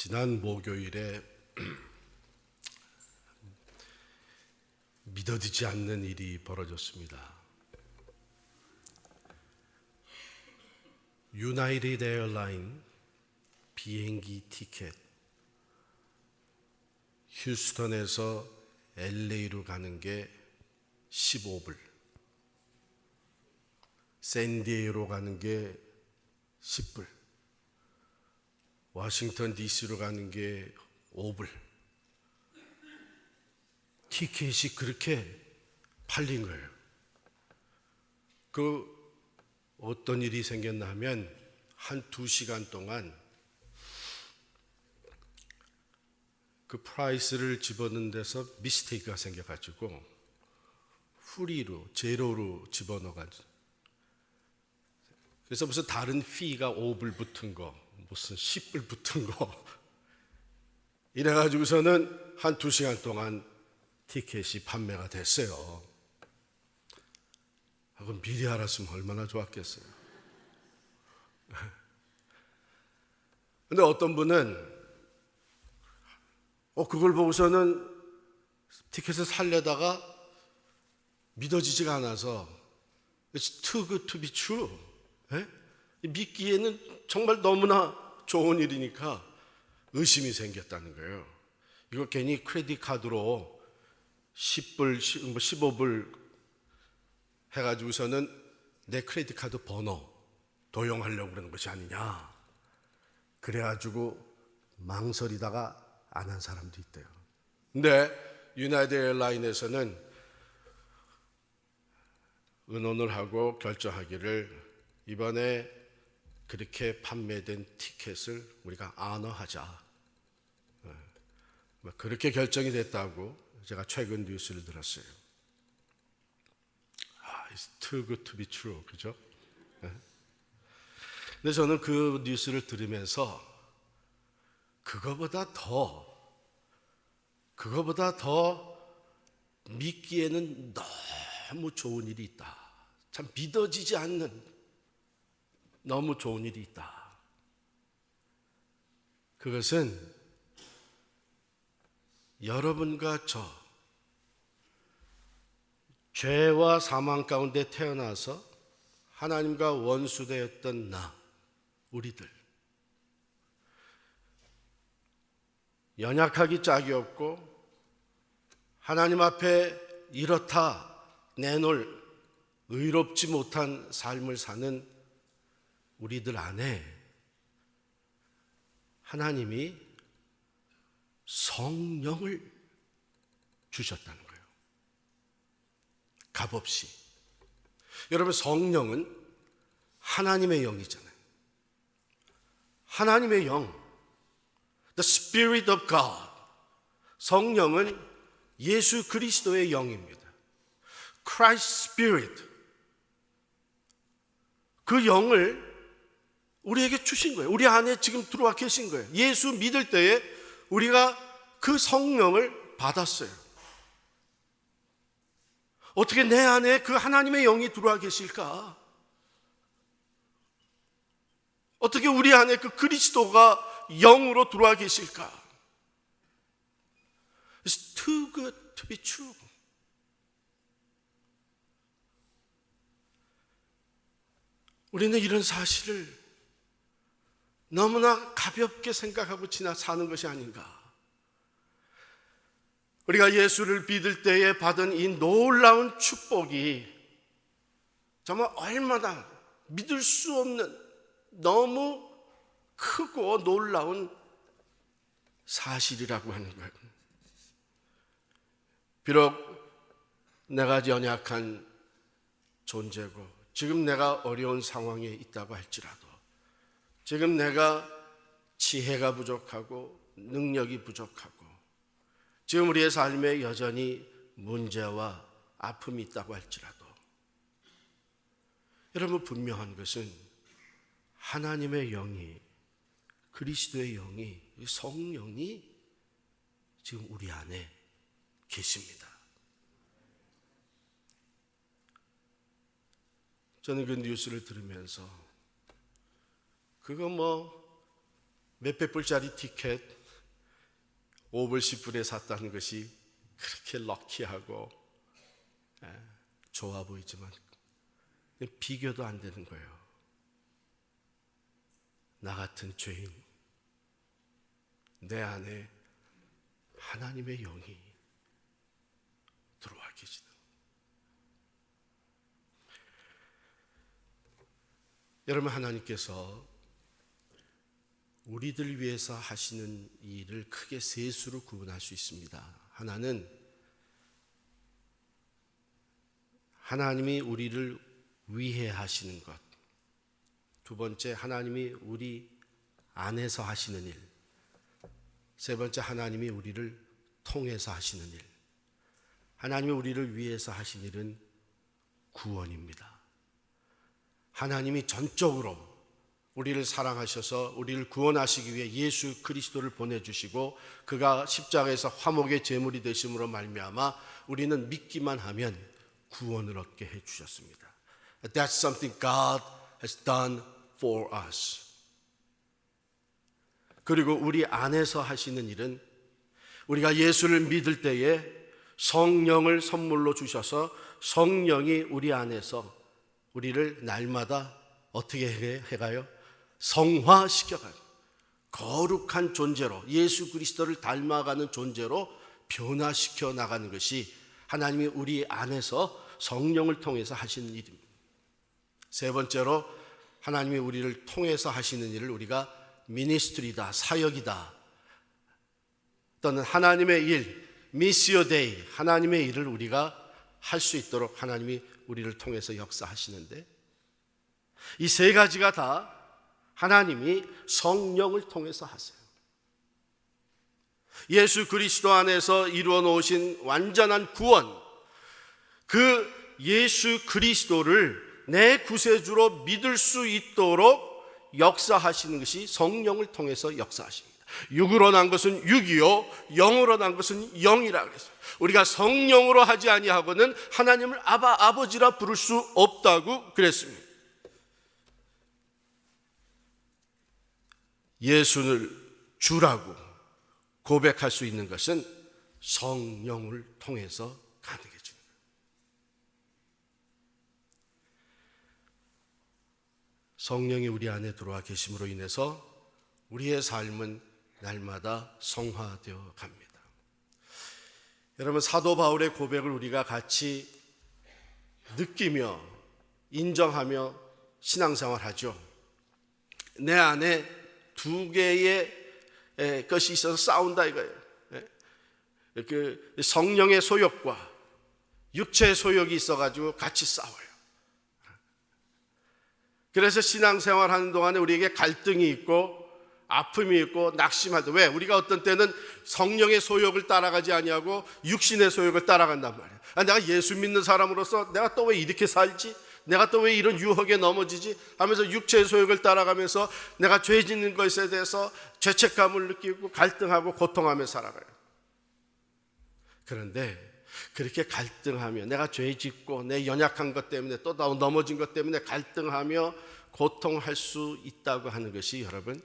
지난 목요일에 믿어지지 않는 일이 벌어졌습니다. 유나이티드 에어라인 비행기 티켓 휴스턴에서 LA로 가는 게 15불, 샌디에이로 가는 게 10불, 워싱턴 DC로 가는 게 5불. 티켓이 그렇게 팔린 거예요. 어떤 일이 생겼나 하면 한 2시간 동안 그 프라이스를 집어넣는 데서 미스테이크가 생겨가지고 제로로 집어넣어가지고, 그래서 무슨 다른 피가 5불 붙은 거, 무슨 10불 붙은 거 이래가지고서는 한 2시간 동안 티켓이 판매가 됐어요. 그럼 미리 알았으면 얼마나 좋았겠어요. 근데 어떤 분은 그걸 보고서는 티켓을 살려다가 믿어지지가 않아서 It's too good to be true. 믿기에는 정말 너무나 좋은 일이니까 의심이 생겼다는 거예요. 이거 괜히 크레딧 카드로 10불, 15불 해가지고서는 내 크레딧 카드 번호 도용하려고 그러는 것이 아니냐. 그래가지고 망설이다가 안 한 사람도 있대요. 근데 유나이티드 에어라인에서는 의논을 하고 결정하기를 이번에 그렇게 판매된 티켓을 우리가 안어하자. 그렇게 결정이 됐다고 제가 최근 뉴스를 들었어요. It's too good to be true. 그죠? 근데 저는 그 뉴스를 들으면서 그거보다 더 믿기에는 너무 좋은 일이 있다. 참 믿어지지 않는 너무 좋은 일이 있다. 그것은 여러분과 저 죄와 사망 가운데 태어나서 하나님과 원수되었던 우리들, 연약하기 짝이 없고 하나님 앞에 이렇다 내놓을 의롭지 못한 삶을 사는 우리들 안에 하나님이 성령을 주셨다는 거예요. 값없이. 여러분, 성령은 하나님의 영이잖아요. 하나님의 영, The Spirit of God. 성령은 예수 그리스도의 영입니다. Christ Spirit. 그 영을 우리에게 주신 거예요. 우리 안에 지금 들어와 계신 거예요. 예수 믿을 때에 우리가 그 성령을 받았어요. 어떻게 내 안에 그 하나님의 영이 들어와 계실까? 어떻게 우리 안에 그 그리스도가 영으로 들어와 계실까? It's too good to be true. 우리는 이런 사실을 너무나 가볍게 생각하고 사는 것이 아닌가. 우리가 예수를 믿을 때에 받은 이 놀라운 축복이 정말 얼마나 믿을 수 없는 너무 크고 놀라운 사실이라고 하는 거예요. 비록 내가 연약한 존재고 지금 내가 어려운 상황에 있다고 할지라도, 지금 내가 지혜가 부족하고 능력이 부족하고 지금 우리의 삶에 여전히 문제와 아픔이 있다고 할지라도, 여러분, 분명한 것은 하나님의 영이, 그리스도의 영이, 성령이 지금 우리 안에 계십니다. 저는 그 뉴스를 들으면서 그거 몇백 불짜리 티켓 5불 10불에 샀다는 것이 그렇게 럭키하고 좋아 보이지만 비교도 안 되는 거예요. 나 같은 죄인, 내 안에 하나님의 영이 들어와 계시는. 여러분, 하나님께서 우리들 위해서 하시는 일을 크게 세 수로 구분할 수 있습니다. 하나는 하나님이 우리를 위해 하시는 것. 두 번째, 하나님이 우리 안에서 하시는 일. 세 번째, 하나님이 우리를 통해서 하시는 일. 하나님이 우리를 위해서 하신 일은 구원입니다. 하나님이 전적으로 우리를 사랑하셔서 우리를 구원하시기 위해 예수 그리스도를 보내주시고 그가 십자가에서 화목의 제물이 되심으로 말미암아 우리는 믿기만 하면 구원을 얻게 해주셨습니다. That's something God has done for us. 그리고 우리 안에서 하시는 일은 우리가 예수를 믿을 때에 성령을 선물로 주셔서 성령이 우리 안에서 우리를 날마다 어떻게 해가요? 성화시켜가요. 거룩한 존재로, 예수 그리스도를 닮아가는 존재로 변화시켜 나가는 것이 하나님이 우리 안에서 성령을 통해서 하시는 일입니다. 세 번째로, 하나님이 우리를 통해서 하시는 일을 우리가 미니스트리다, 사역이다, 또는 하나님의 일, 미시오 데이, 하나님의 일을 우리가 할 수 있도록 하나님이 우리를 통해서 역사하시는데, 이 세 가지가 다 하나님이 성령을 통해서 하세요. 예수 그리스도 안에서 이루어 놓으신 완전한 구원, 그 예수 그리스도를 내 구세주로 믿을 수 있도록 역사하시는 것이 성령을 통해서 역사하십니다. 육으로 난 것은 육이요 영으로 난 것은 영이라 그랬어요. 우리가 성령으로 하지 아니하고는 하나님을 아버지라 부를 수 없다고 그랬습니다. 예수를 주라고 고백할 수 있는 것은 성령을 통해서 가능해집니다. 성령이 우리 안에 들어와 계심으로 인해서 우리의 삶은 날마다 성화되어 갑니다. 여러분, 사도 바울의 고백을 우리가 같이 느끼며 인정하며 신앙생활하죠. 내 안에 두 개의 것이 있어서 싸운다 이거예요. 그 성령의 소욕과 육체의 소욕이 있어가지고 같이 싸워요. 그래서 신앙생활하는 동안에 우리에게 갈등이 있고 아픔이 있고 낙심할 때, 왜? 우리가 어떤 때는 성령의 소욕을 따라가지 아니하고 육신의 소욕을 따라간단 말이에요. 내가 예수 믿는 사람으로서 내가 또 왜 이렇게 살지? 내가 또 왜 이런 유혹에 넘어지지? 하면서 육체의 소욕을 따라가면서 내가 죄 짓는 것에 대해서 죄책감을 느끼고 갈등하고 고통하며 살아가요. 그런데 그렇게 갈등하며 내가 죄 짓고 내 연약한 것 때문에 또 넘어진 것 때문에 갈등하며 고통할 수 있다고 하는 것이 여러분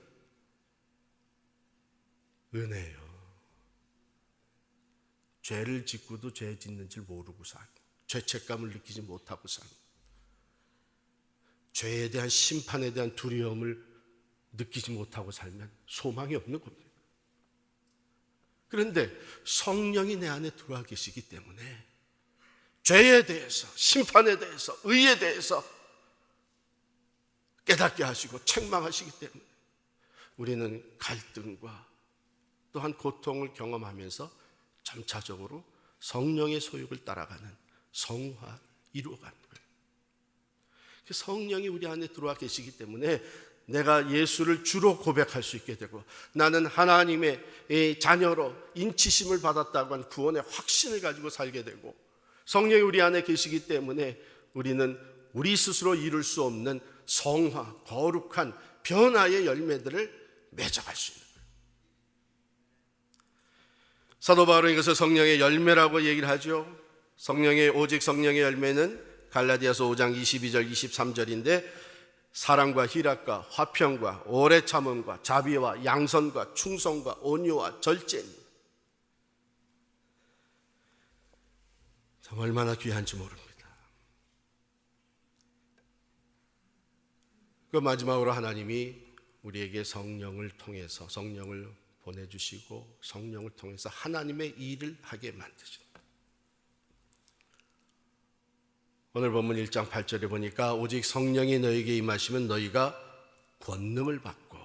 은혜예요. 죄를 짓고도 죄 짓는 줄 모르고 살고 죄책감을 느끼지 못하고 살고 죄에 대한 심판에 대한 두려움을 느끼지 못하고 살면 소망이 없는 겁니다. 그런데 성령이 내 안에 들어와 계시기 때문에 죄에 대해서, 심판에 대해서, 의에 대해서 깨닫게 하시고 책망하시기 때문에 우리는 갈등과 또한 고통을 경험하면서 점차적으로 성령의 소욕을 따라가는 성화를 이루어가는 거예요. 성령이 우리 안에 들어와 계시기 때문에 내가 예수를 주로 고백할 수 있게 되고 나는 하나님의 자녀로 인치심을 받았다고 하는 구원의 확신을 가지고 살게 되고 성령이 우리 안에 계시기 때문에 우리는 우리 스스로 이룰 수 없는 성화, 거룩한 변화의 열매들을 맺어갈 수 있는 거예요. 사도 바울은 이것을 성령의 열매라고 얘기를 하죠. 오직 성령의 열매는 갈라디아서 5장 22절 23절인데 사랑과 희락과 화평과 오래 참음과 자비와 양선과 충성과 온유와 절제니. 참 얼마나 귀한지 모릅니다. 그 마지막으로 하나님이 우리에게 성령을 통해서 성령을 보내주시고 성령을 통해서 하나님의 일을 하게 만드십니다. 오늘 본문 1장 8절에 보니까 오직 성령이 너에게 임하시면 너희가 권능을 받고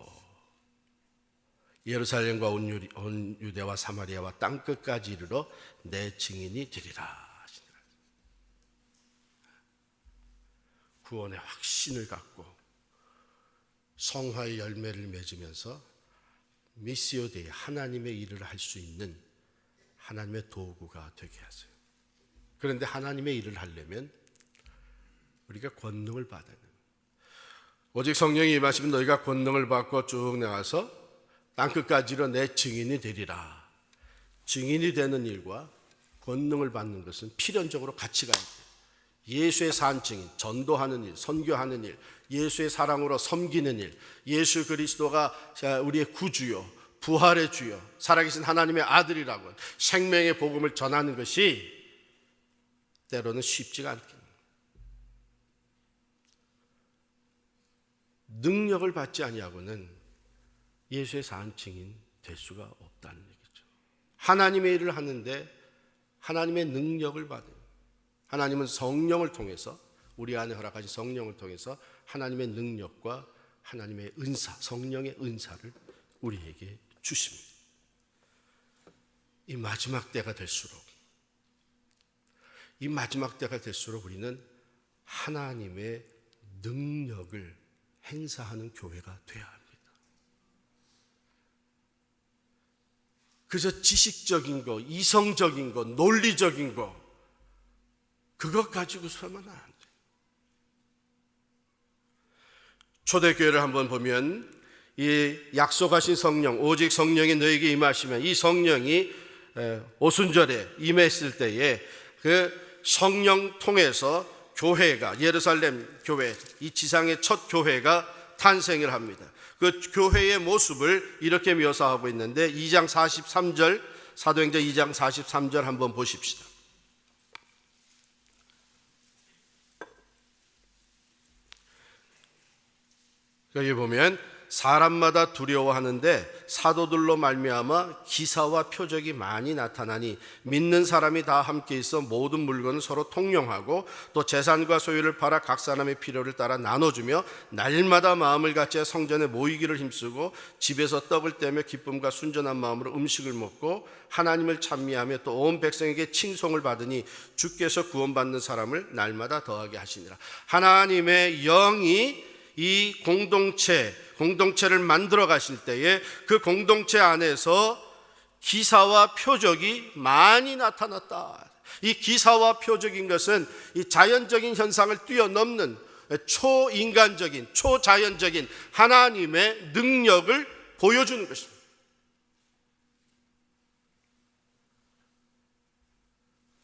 예루살렘과 온 유대와 사마리아와 땅끝까지 이르러 내 증인이 되리라. 구원의 확신을 갖고 성화의 열매를 맺으면서 미시오 데이 하나님의 일을 할 수 있는 하나님의 도구가 되게 하세요. 그런데 하나님의 일을 하려면 우리가 권능을 받아야 돼요. 오직 성령이 임하시면 너희가 권능을 받고 쭉 나가서 땅끝까지로 내 증인이 되리라. 증인이 되는 일과 권능을 받는 것은 필연적으로 같이 가야 돼요. 예수의 산 증인, 전도하는 일, 선교하는 일, 예수의 사랑으로 섬기는 일, 예수 그리스도가 우리의 구주요, 부활의 주요, 살아계신 하나님의 아들이라고 생명의 복음을 전하는 것이 때로는 쉽지가 않겠네요. 능력을 받지 아니하고는 예수의 산 증인 될 수가 없다는 얘기죠. 하나님의 일을 하는데 하나님의 능력을 받아요. 하나님은 성령을 통해서 우리 안에 허락하신 성령을 통해서 하나님의 능력과 하나님의 은사, 성령의 은사를 우리에게 주십니다. 이 마지막 때가 될수록 우리는 하나님의 능력을 행사하는 교회가 되어야 합니다. 그저 지식적인 거, 이성적인 거, 논리적인 거 그것 가지고서만 안 돼요. 초대교회를 한번 보면 이 약속하신 성령, 오직 성령이 너에게 임하시면 이 성령이 오순절에 임했을 때에 그 성령 통해서 교회가 예루살렘 교회, 이 지상의 첫 교회가 탄생을 합니다. 그 교회의 모습을 이렇게 묘사하고 있는데 2장 43절, 사도행전 2장 43절 한번 보십시다. 여기 보면 사람마다 두려워하는데 사도들로 말미암아 기사와 표적이 많이 나타나니 믿는 사람이 다 함께 있어 모든 물건을 서로 통용하고 또 재산과 소유를 팔아 각 사람의 필요를 따라 나눠주며 날마다 마음을 같이 성전에 모이기를 힘쓰고 집에서 떡을 떼며 기쁨과 순전한 마음으로 음식을 먹고 하나님을 찬미하며 또 온 백성에게 칭송을 받으니 주께서 구원받는 사람을 날마다 더하게 하시니라. 하나님의 영이 이 공동체를 만들어 가실 때에 그 공동체 안에서 기사와 표적이 많이 나타났다. 이 기사와 표적인 것은 이 자연적인 현상을 뛰어넘는 초인간적인, 초자연적인 하나님의 능력을 보여주는 것입니다.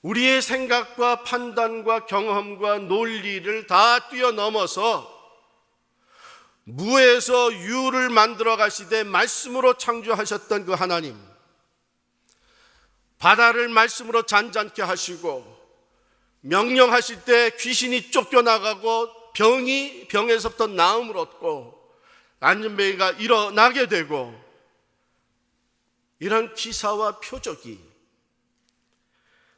우리의 생각과 판단과 경험과 논리를 다 뛰어넘어서 무에서 유를 만들어 가시되 말씀으로 창조하셨던 그 하나님, 바다를 말씀으로 잔잔케 하시고 명령하실 때 귀신이 쫓겨나가고 병에서부터 나음을 얻고 안전뱅이가 일어나게 되고 이런 기사와 표적이,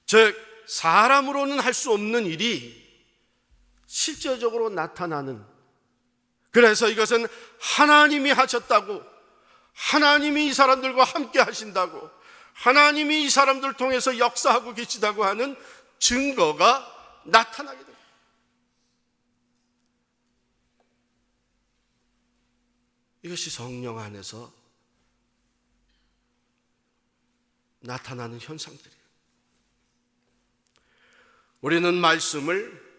즉 사람으로는 할 수 없는 일이 실제적으로 나타나는, 그래서 이것은 하나님이 하셨다고, 하나님이 이 사람들과 함께 하신다고, 하나님이 이 사람들 통해서 역사하고 계시다고 하는 증거가 나타나게 됩니다. 이것이 성령 안에서 나타나는 현상들이에요. 우리는 말씀을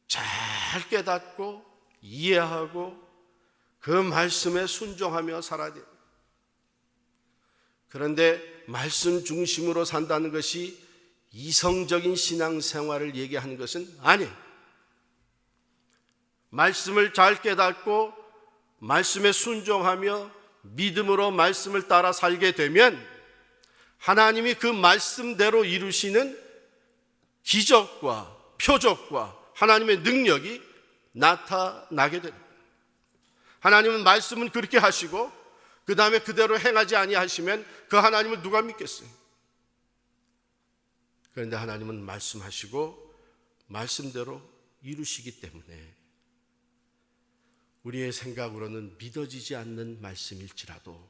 잘 깨닫고 이해하고 그 말씀에 순종하며 살아야 돼요. 그런데 말씀 중심으로 산다는 것이 이성적인 신앙생활을 얘기하는 것은 아니에요. 말씀을 잘 깨닫고 말씀에 순종하며 믿음으로 말씀을 따라 살게 되면 하나님이 그 말씀대로 이루시는 기적과 표적과 하나님의 능력이 나타나게 됩니다. 하나님은 말씀은 그렇게 하시고 그 다음에 그대로 행하지 아니하시면 그 하나님을 누가 믿겠어요? 그런데 하나님은 말씀하시고 말씀대로 이루시기 때문에 우리의 생각으로는 믿어지지 않는 말씀일지라도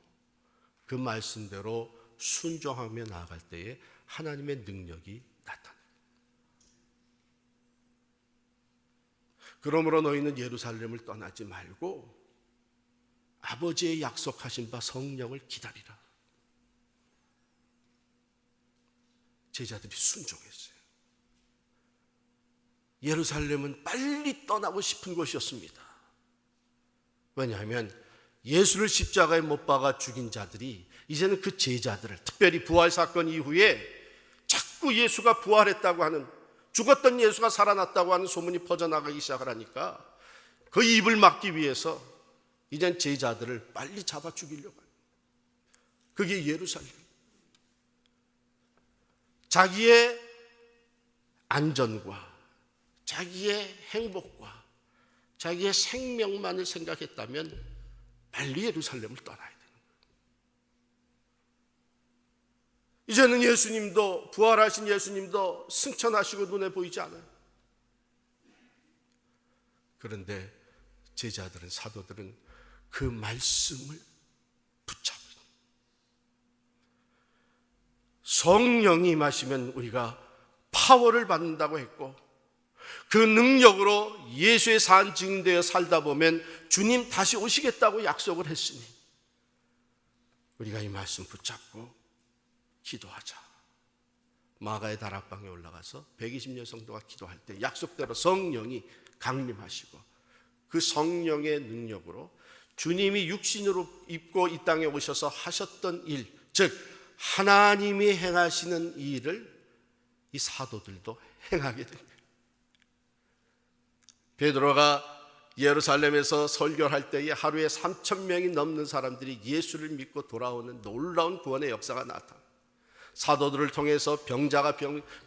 그 말씀대로 순종하며 나아갈 때에 하나님의 능력이 나타납니다. 그러므로 너희는 예루살렘을 떠나지 말고 아버지의 약속하신 바 성령을 기다리라. 제자들이 순종했어요. 예루살렘은 빨리 떠나고 싶은 곳이었습니다. 왜냐하면 예수를 십자가에 못 박아 죽인 자들이 이제는 그 제자들을, 특별히 부활 사건 이후에 자꾸 예수가 부활했다고 하는, 죽었던 예수가 살아났다고 하는 소문이 퍼져나가기 시작을 하니까 그 입을 막기 위해서 이젠 제자들을 빨리 잡아 죽이려고 해요. 그게 예루살렘. 자기의 안전과 자기의 행복과 자기의 생명만을 생각했다면 빨리 예루살렘을 떠나야 되는 거예요. 이제는 예수님도, 부활하신 예수님도 승천하시고 눈에 보이지 않아요. 그런데 제자들은, 사도들은 그 말씀을 붙잡은, 성령이 임하시면 우리가 파워를 받는다고 했고 그 능력으로 예수의 산 증인되어 살다 보면 주님 다시 오시겠다고 약속을 했으니 우리가 이 말씀 붙잡고 기도하자. 마가의 다락방에 올라가서 120년 성도가 기도할 때 약속대로 성령이 강림하시고 그 성령의 능력으로 주님이 육신으로 입고 이 땅에 오셔서 하셨던 일, 즉 하나님이 행하시는 이 일을 이 사도들도 행하게 됩니다. 베드로가 예루살렘에서 설교할 때에 하루에 3,000명이 넘는 사람들이 예수를 믿고 돌아오는 놀라운 구원의 역사가 나타납니다. 사도들을 통해서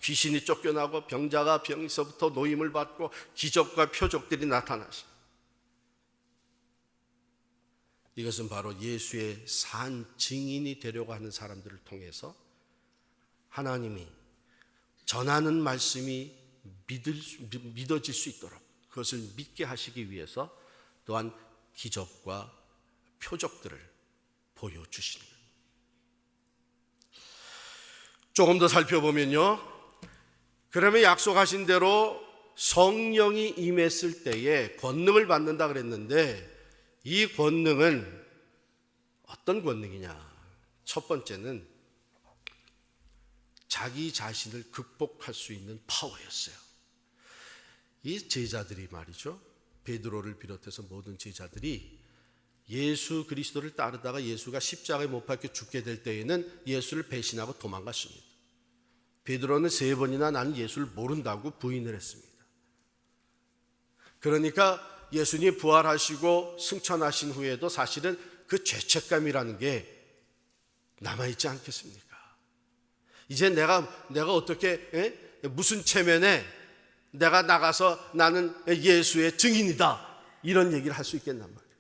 귀신이 쫓겨나고 병자가 병에서부터 노임을 받고 기적과 표적들이 나타나십니다. 이것은 바로 예수의 산 증인이 되려고 하는 사람들을 통해서 하나님이 전하는 말씀이 믿어질 수 있도록 그것을 믿게 하시기 위해서 또한 기적과 표적들을 보여주시는 거예요. 조금 더 살펴보면요, 그러면 약속하신 대로 성령이 임했을 때에 권능을 받는다 그랬는데 이 권능은 어떤 권능이냐? 첫 번째는 자기 자신을 극복할 수 있는 파워였어요. 이 제자들이 말이죠, 베드로를 비롯해서 모든 제자들이 예수 그리스도를 따르다가 예수가 십자가에 못 박혀 죽게 될 때에는 예수를 배신하고 도망갔습니다. 베드로는 3번이나 나는 예수를 모른다고 부인을 했습니다. 그러니까 예수님이 부활하시고 승천하신 후에도 사실은 그 죄책감이라는 게 남아있지 않겠습니까? 이제 내가 어떻게 무슨 체면에 내가 나가서 나는 예수의 증인이다 이런 얘기를 할 수 있겠단 말이에요.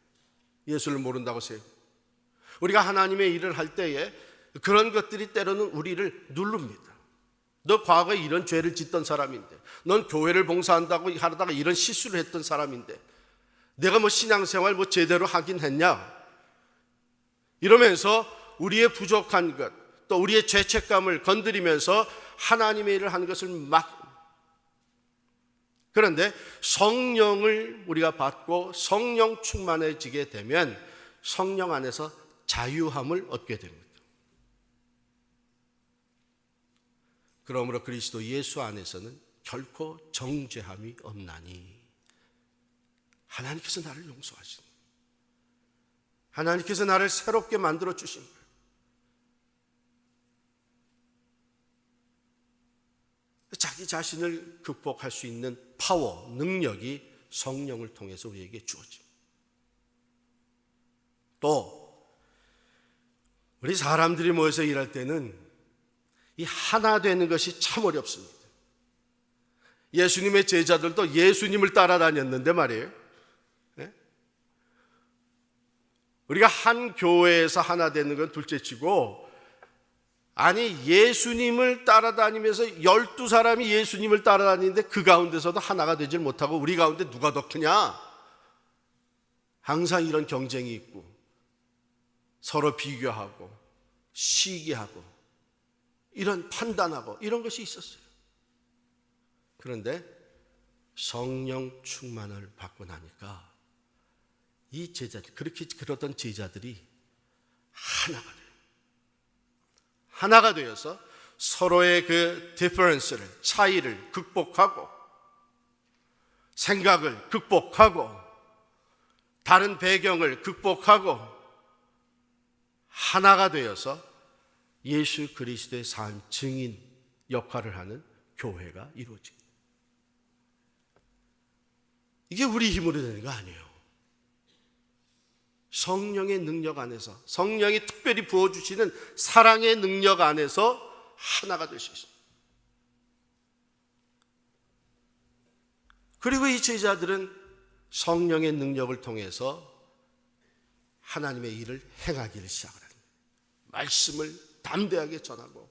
예수를 모른다고 해요. 우리가 하나님의 일을 할 때에 그런 것들이 때로는 우리를 누릅니다. 너 과거에 이런 죄를 짓던 사람인데, 넌 교회를 봉사한다고 하다가 이런 실수를 했던 사람인데 내가 신앙생활 제대로 하긴 했냐? 이러면서 우리의 부족한 것, 또 우리의 죄책감을 건드리면서 하나님의 일을 하는 것을 그런데 성령을 우리가 받고 성령 충만해지게 되면 성령 안에서 자유함을 얻게 됩니다. 그러므로 그리스도 예수 안에서는 결코 정죄함이 없나니 하나님께서 나를 용서하신, 하나님께서 나를 새롭게 만들어 주신 거예요. 자기 자신을 극복할 수 있는 파워, 능력이 성령을 통해서 우리에게 주어집니다. 또 우리 사람들이 모여서 일할 때는 이 하나 되는 것이 참 어렵습니다. 예수님의 제자들도 예수님을 따라다녔는데 말이에요. 네? 우리가 한 교회에서 하나 되는 건 둘째치고, 아니 예수님을 따라다니면서 12사람이 예수님을 따라다니는데 그 가운데서도 하나가 되질 못하고 우리 가운데 누가 더 크냐? 항상 이런 경쟁이 있고 서로 비교하고 시기하고 이런 판단하고 이런 것이 있었어요. 그런데 성령 충만을 받고 나니까 이 제자들, 그렇게 그러던 제자들이 하나가 돼요. 하나가 되어서 서로의 그 디퍼런스를, 차이를 극복하고 생각을 극복하고 다른 배경을 극복하고 하나가 되어서 예수 그리스도의 산 증인 역할을 하는 교회가 이루어집니다. 이게 우리 힘으로 되는 거 아니에요. 성령의 능력 안에서, 성령이 특별히 부어주시는 사랑의 능력 안에서 하나가 될 수 있습니다. 그리고 이 제자들은 성령의 능력을 통해서 하나님의 일을 행하기를 시작을 합니다. 말씀을 담대하게 전하고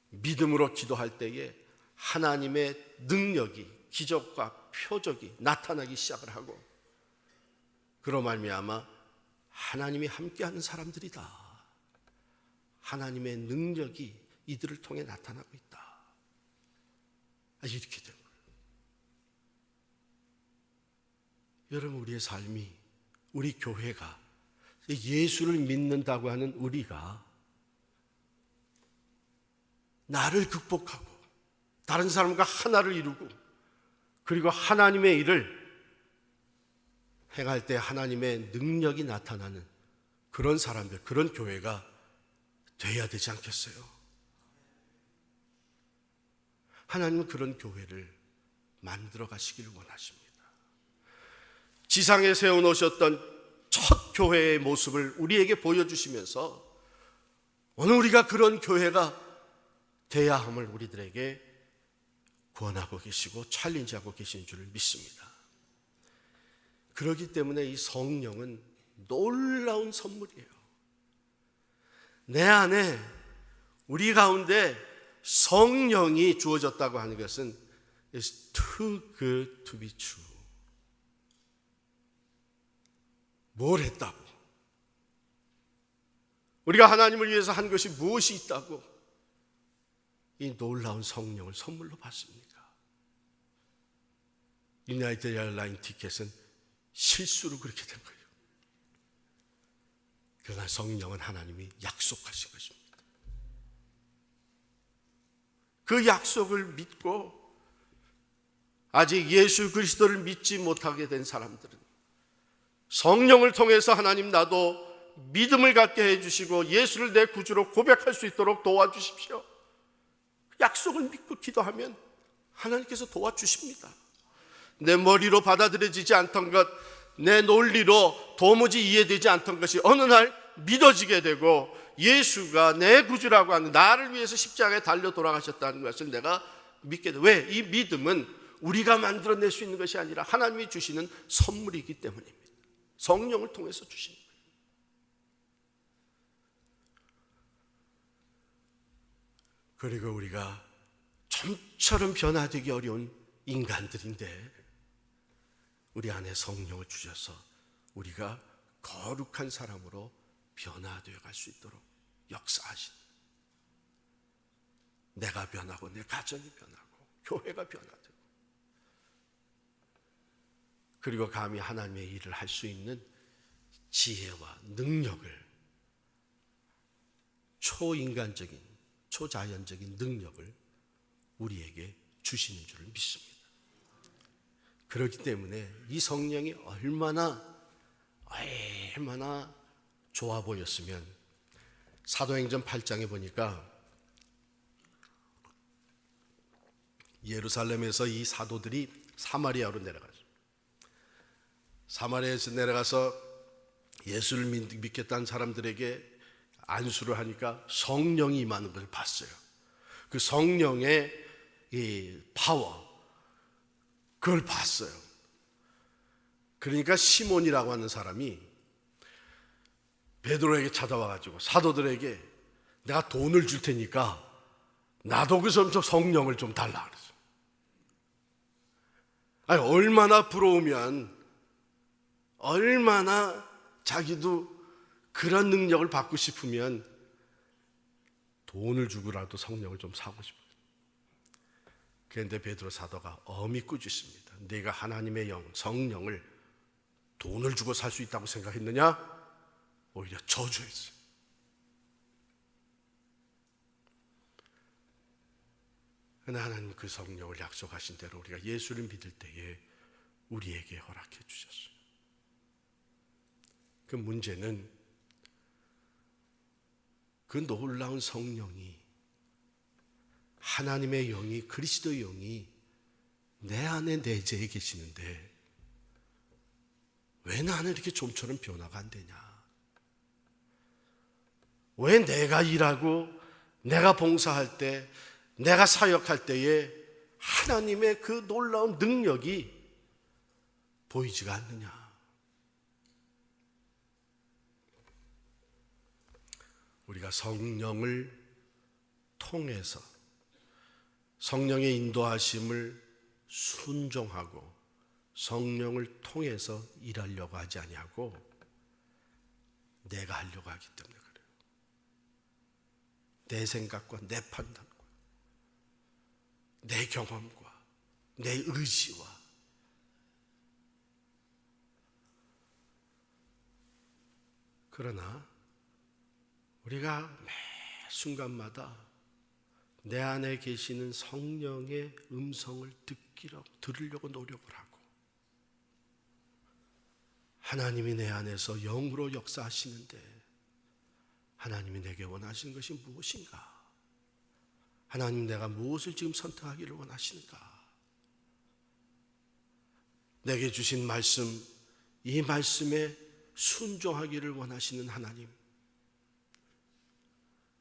믿음으로 기도할 때에 하나님의 능력이, 기적과 표적이 나타나기 시작을 하고, 그로 말미암아 하나님이 함께하는 사람들이다, 하나님의 능력이 이들을 통해 나타나고 있다, 이렇게 된 거예요. 여러분, 우리의 삶이, 우리 교회가, 예수를 믿는다고 하는 우리가 나를 극복하고 다른 사람과 하나를 이루고 그리고 하나님의 일을 행할 때 하나님의 능력이 나타나는 그런 사람들, 그런 교회가 돼야 되지 않겠어요? 하나님은 그런 교회를 만들어 가시기를 원하십니다. 지상에 세워놓으셨던 첫 교회의 모습을 우리에게 보여주시면서 오늘 우리가 그런 교회가 돼야 함을 우리들에게 권하고 계시고 챌린지하고 계신 줄 믿습니다. 그렇기 때문에 이 성령은 놀라운 선물이에요. 내 안에, 우리 가운데 성령이 주어졌다고 하는 것은 It's too good to be true. 뭘 했다고? 우리가 하나님을 위해서 한 것이 무엇이 있다고 이 놀라운 성령을 선물로 받습니까? 유나이티드 에어라인 티켓은 실수로 그렇게 된 거예요. 그러나 성령은 하나님이 약속하신 것입니다. 그 약속을 믿고 아직 예수 그리스도를 믿지 못하게 된 사람들은 성령을 통해서 하나님, 나도 믿음을 갖게 해주시고 예수를 내 구주로 고백할 수 있도록 도와주십시오. 약속을 믿고 기도하면 하나님께서 도와주십니다. 내 머리로 받아들여지지 않던 것, 내 논리로 도무지 이해되지 않던 것이 어느 날 믿어지게 되고 예수가 내 구주라고 하는, 나를 위해서 십자가에 달려 돌아가셨다는 것을 내가 믿게 돼. 왜? 이 믿음은 우리가 만들어낼 수 있는 것이 아니라 하나님이 주시는 선물이기 때문입니다. 성령을 통해서 주시는 거예요. 그리고 우리가 좀처럼 변화되기 어려운 인간들인데 우리 안에 성령을 주셔서 우리가 거룩한 사람으로 변화되어 갈 수 있도록 역사하신, 내가 변하고 내 가정이 변하고 교회가 변화되고 그리고 감히 하나님의 일을 할 수 있는 지혜와 능력을, 초인간적인, 초자연적인 능력을 우리에게 주시는 줄 믿습니다. 그렇기 때문에 이 성령이 얼마나 좋아 보였으면 사도행전 8장에 보니까 예루살렘에서 이 사도들이 사마리아로 내려가죠. 사마리아에서 내려가서 예수를 믿겠다는 사람들에게 안수를 하니까 성령이 임하는 걸 봤어요. 그 성령의 이 파워, 그걸 봤어요. 그러니까 시몬이라고 하는 사람이 베드로에게 찾아와가지고 사도들에게 내가 돈을 줄 테니까 나도 그 성령을 좀 달라 그랬어요. 아니, 얼마나 부러우면, 얼마나 자기도 그런 능력을 받고 싶으면 돈을 주고라도 성령을 좀 사고 싶어요. 그런데 베드로 사도가 엄히 꾸짖습니다. 네가 하나님의 영, 성령을 돈을 주고 살 수 있다고 생각했느냐? 오히려 저주했어요. 그러나 하나님 그 성령을 약속하신 대로 우리가 예수를 믿을 때에 우리에게 허락해 주셨어요. 그 문제는 그 놀라운 성령이, 하나님의 영이, 그리스도의 영이 내 안에 내재해 계시는데 왜 나는 이렇게 좀처럼 변화가 안 되냐? 왜 내가 일하고 내가 봉사할 때, 내가 사역할 때에 하나님의 그 놀라운 능력이 보이지가 않느냐? 우리가 성령을 통해서 성령의 인도하심을 순종하고 성령을 통해서 일하려고 하지 아니하고 내가 하려고 하기 때문에 그래요. 내 생각과 내 판단과 내 경험과 내 의지와 그러나 우리가 매 순간마다 내 안에 계시는 성령의 음성을 들으려고 노력을 하고 하나님이 내 안에서 영으로 역사하시는데 하나님이 내게 원하시는 것이 무엇인가? 하나님, 내가 무엇을 지금 선택하기를 원하시는가? 내게 주신 말씀, 이 말씀에 순종하기를 원하시는 하나님,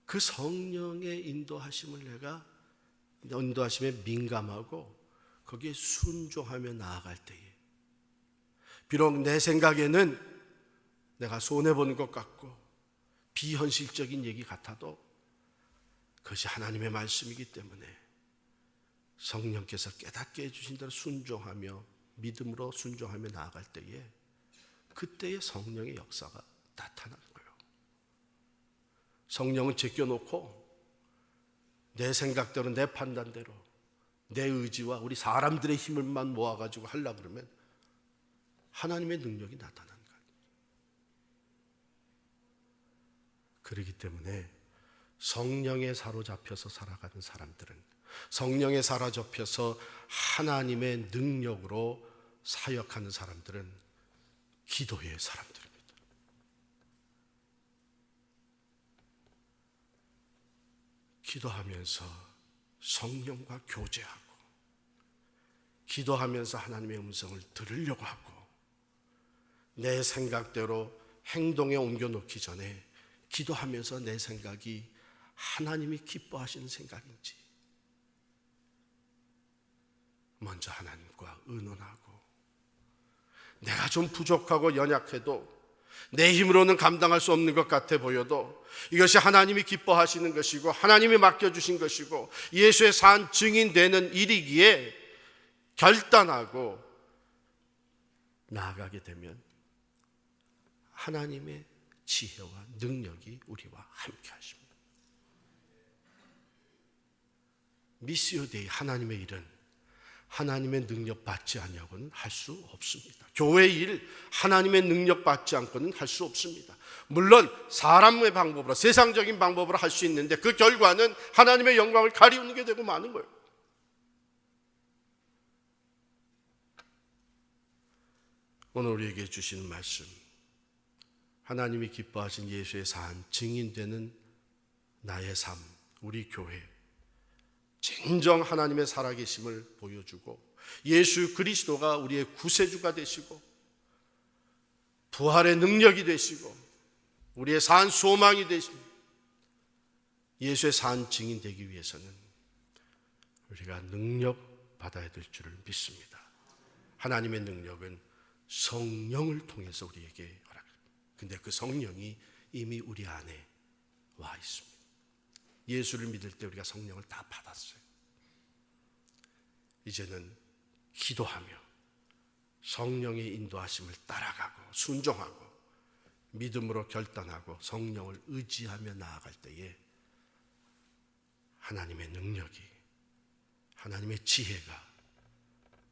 그 성령의 인도하심에 민감하고 거기에 순종하며 나아갈 때에 비록 내 생각에는 내가 손해보는 것 같고 비현실적인 얘기 같아도 그것이 하나님의 말씀이기 때문에 성령께서 깨닫게 해주신 대로 순종하며 믿음으로 순종하며 나아갈 때에 그때의 성령의 역사가 나타나는 거예요. 성령은 제껴놓고 내 생각대로, 내 판단대로, 내 의지와 우리 사람들의 힘을만 모아가지고 하려고 그러면 하나님의 능력이 나타나는 거예요. 그렇기 때문에 성령에 사로잡혀서 살아가는 사람들은, 성령에 사로잡혀서 하나님의 능력으로 사역하는 사람들은 기도의 사람들입니다. 기도하면서 성령과 교제하고 기도하면서 하나님의 음성을 들으려고 하고 내 생각대로 행동에 옮겨놓기 전에 기도하면서 내 생각이 하나님이 기뻐하시는 생각인지 먼저 하나님과 의논하고 내가 좀 부족하고 연약해도 내 힘으로는 감당할 수 없는 것 같아 보여도 이것이 하나님이 기뻐하시는 것이고 하나님이 맡겨주신 것이고 예수의 산 증인되는 일이기에 결단하고 나아가게 되면 하나님의 지혜와 능력이 우리와 함께 하십니다. 미시오 데이, 하나님의 일은 하나님의 능력 받지 아니하고는 할 수 없습니다. 교회의 일, 하나님의 능력 받지 않고는 할 수 없습니다. 물론 사람의 방법으로, 세상적인 방법으로 할 수 있는데 그 결과는 하나님의 영광을 가리우게 되고 마는 거예요. 오늘 우리에게 주시는 말씀, 하나님이 기뻐하신 예수의 산 증인되는 나의 삶, 우리 교회, 진정 하나님의 살아계심을 보여주고 예수 그리스도가 우리의 구세주가 되시고 부활의 능력이 되시고 우리의 산 소망이 되십니다. 예수의 산 증인 되기 위해서는 우리가 능력 받아야 될 줄을 믿습니다. 하나님의 능력은 성령을 통해서 우리에게 허락합니다. 근데 그 성령이 이미 우리 안에 와 있습니다. 예수를 믿을 때 우리가 성령을 다 받았어요. 이제는 기도하며 성령의 인도하심을 따라가고 순종하고 믿음으로 결단하고 성령을 의지하며 나아갈 때에 하나님의 능력이, 하나님의 지혜가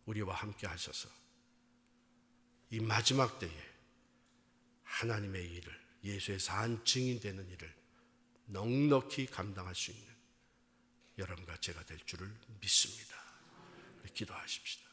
우리와 함께 하셔서 이 마지막 때에 하나님의 일을, 예수의 산 증인되는 일을 넉넉히 감당할 수 있는 여러분과 제가 될 줄을 믿습니다. 기도하십시다.